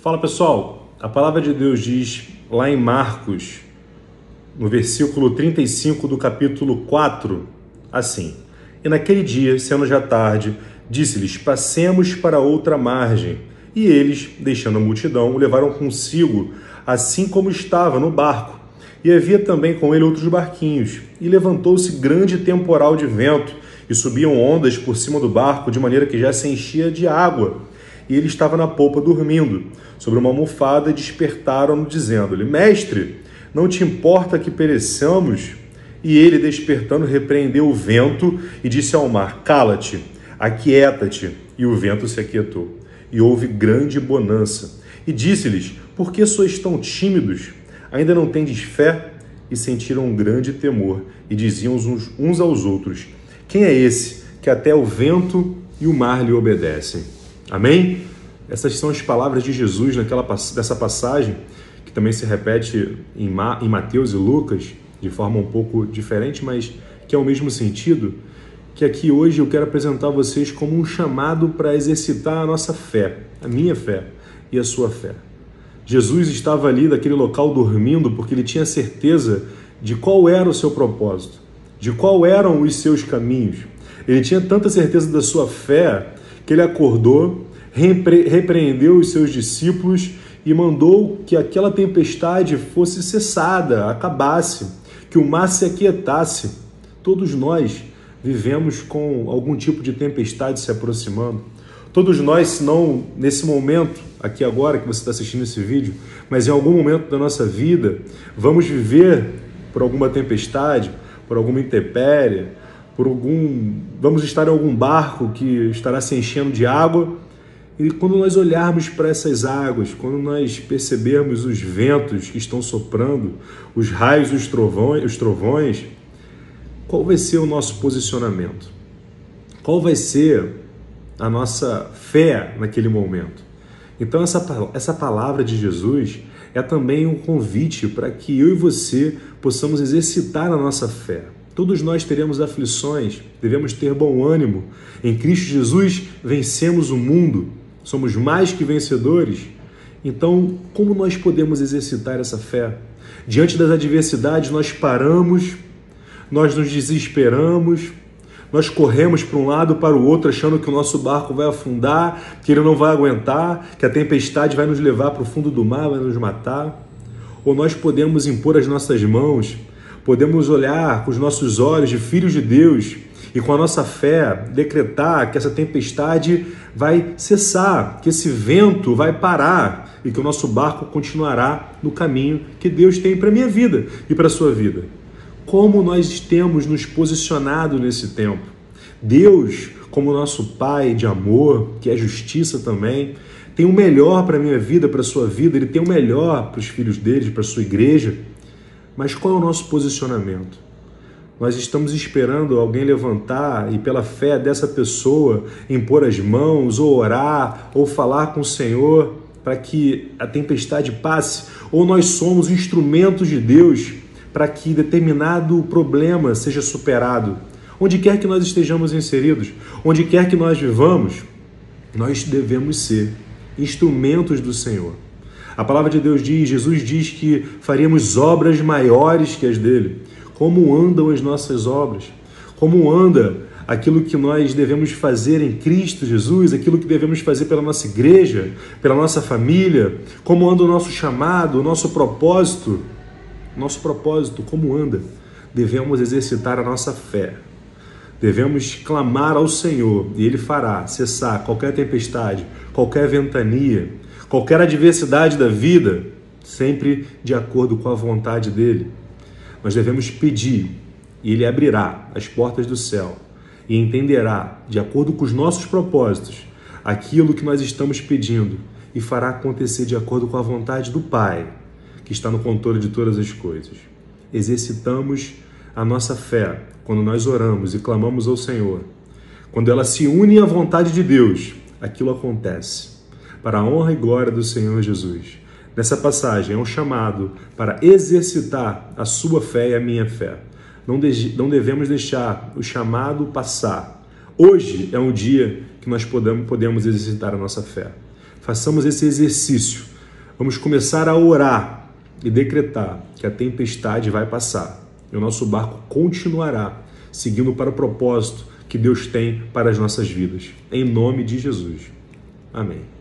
Fala pessoal, a palavra de Deus diz lá em Marcos, no versículo 35 do capítulo 4, assim: E naquele dia, sendo já tarde, disse-lhes: Passemos para outra margem. E eles, deixando a multidão, o levaram consigo, assim como estava no barco. E havia também com ele outros barquinhos. E levantou-se grande temporal de vento, e subiam ondas por cima do barco, de maneira que já se enchia de água. E ele estava na polpa dormindo, sobre uma almofada, e despertaram-no, dizendo-lhe: Mestre, não te importa que pereçamos? E ele, despertando, repreendeu o vento e disse ao mar: Cala-te, aquieta-te. E o vento se aquietou. E houve grande bonança. E disse-lhes: Por que sois tão tímidos? Ainda não tendes fé? E sentiram um grande temor, e diziam uns aos outros: Quem é esse que até o vento e o mar lhe obedecem? Amém? Essas são as palavras de Jesus dessa passagem, que também se repete em Mateus e Lucas, de forma um pouco diferente, mas que é o mesmo sentido, que aqui hoje eu quero apresentar a vocês como um chamado para exercitar a nossa fé, a minha fé e a sua fé. Jesus estava ali naquele local dormindo porque ele tinha certeza de qual era o seu propósito, de qual eram os seus caminhos. Ele tinha tanta certeza da sua fé que ele acordou, repreendeu os seus discípulos e mandou que aquela tempestade fosse cessada, acabasse, que o mar se aquietasse. Todos nós vivemos com algum tipo de tempestade se aproximando. Todos nós, se não nesse momento, aqui agora que você está assistindo esse vídeo, mas em algum momento da nossa vida, vamos viver por alguma tempestade, por alguma intempérie, vamos estar em algum barco que estará se enchendo de água. E quando nós olharmos para essas águas, quando nós percebermos os ventos que estão soprando, os raios, os trovões, qual vai ser o nosso posicionamento? Qual vai ser a nossa fé naquele momento? Então essa palavra de Jesus é também um convite para que eu e você possamos exercitar a nossa fé. Todos nós teremos aflições, devemos ter bom ânimo. Em Cristo Jesus vencemos o mundo, somos mais que vencedores. Então, como nós podemos exercitar essa fé? Diante das adversidades, nós paramos, nós nos desesperamos, nós corremos para um lado para o outro, achando que o nosso barco vai afundar, que ele não vai aguentar, que a tempestade vai nos levar para o fundo do mar, vai nos matar. Ou nós podemos impor as nossas mãos, podemos olhar com os nossos olhos de filhos de Deus e com a nossa fé decretar que essa tempestade vai cessar, que esse vento vai parar e que o nosso barco continuará no caminho que Deus tem para a minha vida e para a sua vida. Como nós temos nos posicionado nesse tempo? Deus, como nosso Pai de amor, que é justiça também, tem o melhor para a minha vida, para a sua vida, Ele tem o melhor para os filhos dele, para a sua igreja. Mas qual é o nosso posicionamento? Nós estamos esperando alguém levantar e pela fé dessa pessoa impor as mãos, ou orar, ou falar com o Senhor para que a tempestade passe? Ou nós somos instrumentos de Deus para que determinado problema seja superado? Onde quer que nós estejamos inseridos, onde quer que nós vivamos, nós devemos ser instrumentos do Senhor. A palavra de Deus diz, Jesus diz que faríamos obras maiores que as dele. Como andam as nossas obras? Como anda aquilo que nós devemos fazer em Cristo Jesus, aquilo que devemos fazer pela nossa igreja, pela nossa família? Como anda o nosso chamado, o nosso propósito? Nosso propósito, como anda? Devemos exercitar a nossa fé. Devemos clamar ao Senhor e Ele fará cessar qualquer tempestade, qualquer ventania, qualquer adversidade da vida, sempre de acordo com a vontade dEle. Nós devemos pedir e Ele abrirá as portas do céu e entenderá, de acordo com os nossos propósitos, aquilo que nós estamos pedindo e fará acontecer de acordo com a vontade do Pai, que está no controle de todas as coisas. Exercitamos a nossa fé quando nós oramos e clamamos ao Senhor. Quando ela se une à vontade de Deus, aquilo acontece, para a honra e glória do Senhor Jesus. Nessa passagem é um chamado para exercitar a sua fé e a minha fé. Não devemos deixar o chamado passar. Hoje é um dia que nós podemos exercitar a nossa fé. Façamos esse exercício Vamos começar a orar e decretar que a tempestade vai passar e o nosso barco continuará seguindo para o propósito que Deus tem para as nossas vidas. Em nome de Jesus. Amém.